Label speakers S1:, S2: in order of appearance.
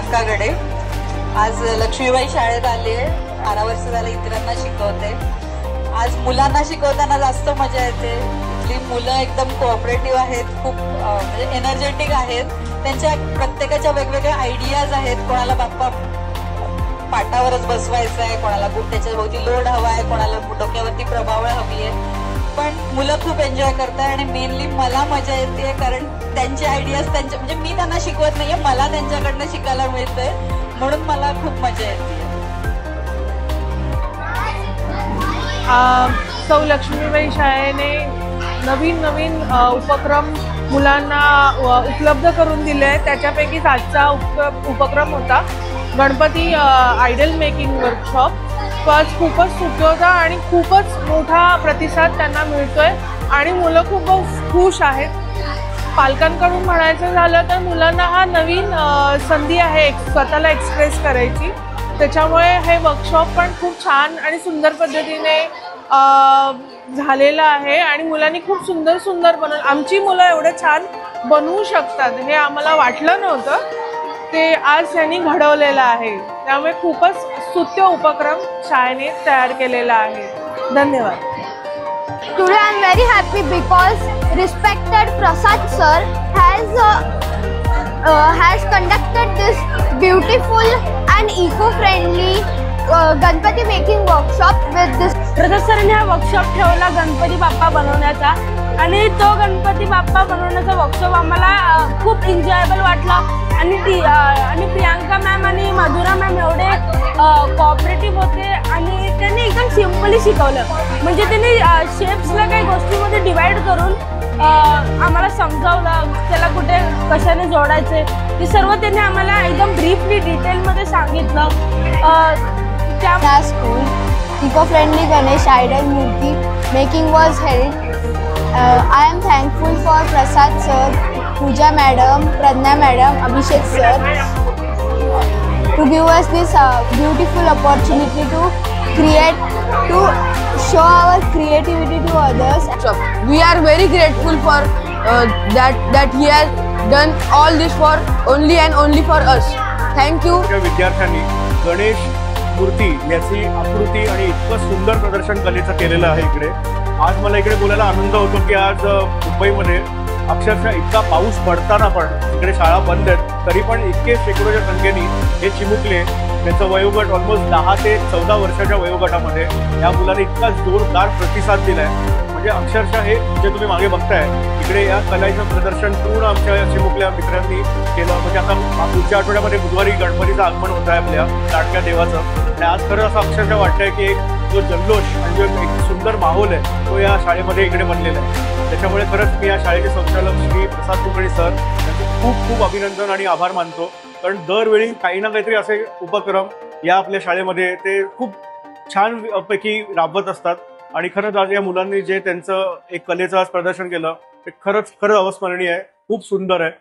S1: प्रियांका गडे। आज लक्ष्मीबाई शाळेत आली आहे, 12 वर्ष झाले इतरांना शिकवते। आज मुलांना शिकवताना जास्त मजा येते। इथली मुलं एकदम कोऑपरेटिव्ह आहेत, खूप म्हणजे एनर्जेटिक आहेत। त्यांच्या प्रत्येकाच्या वेगवेगळ्या आयडियाज आहेत। कोणाला बाप्पा पाटावरच बसवायचा आहे, कोणाला त्याच्या भोवती लोड हवा आहे, कोणाला डोक्यावरती प्रभावळ हवी आहे। पण मुलं खूप एन्जॉय करतात आणि मेनली मला मजा येते, कारण त्यांचे आयडियाज म्हणजे मी त्यांना शिकवत नाहीये, मला त्यांच्याकडनं शिकायला मिळतंय, म्हणून मला खूप मजा येते।
S2: सौ लक्ष्मीबाई शाळेने नवीन उपक्रम मुलांना उपलब्ध करून दिले आहेत। त्याच्यापैकी आजचा उपक्रम होता गणपती आयडल मेकिंग वर्कशॉप। तो आज खूपच सुखी होता आणि खूपच मोठा प्रतिसाद त्यांना मिळतोय आणि मुलं खूप खुश आहेत। पालकांकडून म्हणायचं झालं तर मुलांना हा नवीन संधी आहे स्वतःला एक्सप्रेस करायची। त्याच्यामुळे हे वर्कशॉप पण खूप छान आणि सुंदर पद्धतीने झालेलं आहे आणि मुलांनी खूप सुंदर बनवलं। आमची मुलं एवढे छान बनवू शकतात हे आम्हाला वाटलं नव्हतं, ते आज त्यांनी घडवलेलं आहे। त्यामुळे खूपच स्तुत्य उपक्रम शाळेने तयार केलेला आहे। धन्यवाद।
S3: Today I am very happy because respected Prasad sir has conducted this beautiful and eco-friendly Ganpati making workshop with this.
S4: प्रसाद सरांनी हा वर्कशॉप ठेवला गणपती बाप्पा बनवण्याचा आणि तो गणपती बाप्पा बनवण्याचा वर्कशॉप आम्हाला खूप एन्जॉयबल वाटला आणि प्रियांका मॅम आणि मधुरा मॅम एवढे कोऑपरेटिव्ह होते आणि त्यांनी एकदम सिम्पली शिकवलं। म्हणजे त्यांनी शेप्सला काही गोष्टींमध्ये डिवाइड करून आम्हाला समजावलं, त्याला कुठे कशाने जोडायचे ते सर्व त्यांनी आम्हाला एकदम ब्रीफली डिटेलमध्ये सांगितलं।
S3: त्या school eco-friendly Ganesh idol murti making was held. I am thankful for Prasad sir, Pooja madam, Pradnya madam, Abhishek sir to give us this beautiful opportunity to create, to show our creativity to others.
S5: We are very grateful for that he has done all this for only and only for us. Thank you.
S6: विद्यार्थ्यांनी गणेश मूर्ती याची आकृती आणि इतकं सुंदर प्रदर्शन कलेचं केलेलं आहे इकडे। आज मला इकडे बोलायला आनंद होतो की आज मुंबईमध्ये अक्षरशः इतका पाऊस पडताना पण इकडे शाळा बंद आहेत, तरी पण इतके शेकडोच्या संख्येने हे चिमुकले, त्यांचं वयोगट ऑलमोस्ट 10 ते 14 वर्षाच्या वयोगटामध्ये या मुलांनी इतका जोरदार प्रतिसाद दिलाय। म्हणजे अक्षरशः हे जे तुम्ही मागे बघताय इकडे या कलेचं प्रदर्शन पूर्ण आमच्या चिमुकल्या मित्रांनी केलं। म्हणजे आता पुढच्या आठवड्यामध्ये बुधवारी गणपतीचं आगमन होत आहे आपल्या लाडक्या देवाचं आणि आज खरं असं अक्षरशः वाटतंय की एक जो जल्लोष आणि जो एक सुंदर माहोल आहे तो या शाळेमध्ये इकडे बनलेला आहे। त्याच्यामुळे खरंच मी या शाळेचे संचालक श्री प्रसाद कुलकर्णी सर यांचे खूप अभिनंदन आणि आभार मानतो, कारण दरवेळी काही ना काहीतरी असे उपक्रम या आपल्या शाळेमध्ये ते खूप छान पैकी राबवत असतात आणि खरंच आज या मुलांनी जे त्यांचं एक कलेचं आज प्रदर्शन केलं ते खरंच अविस्मरणीय आहे, खूप सुंदर आहे।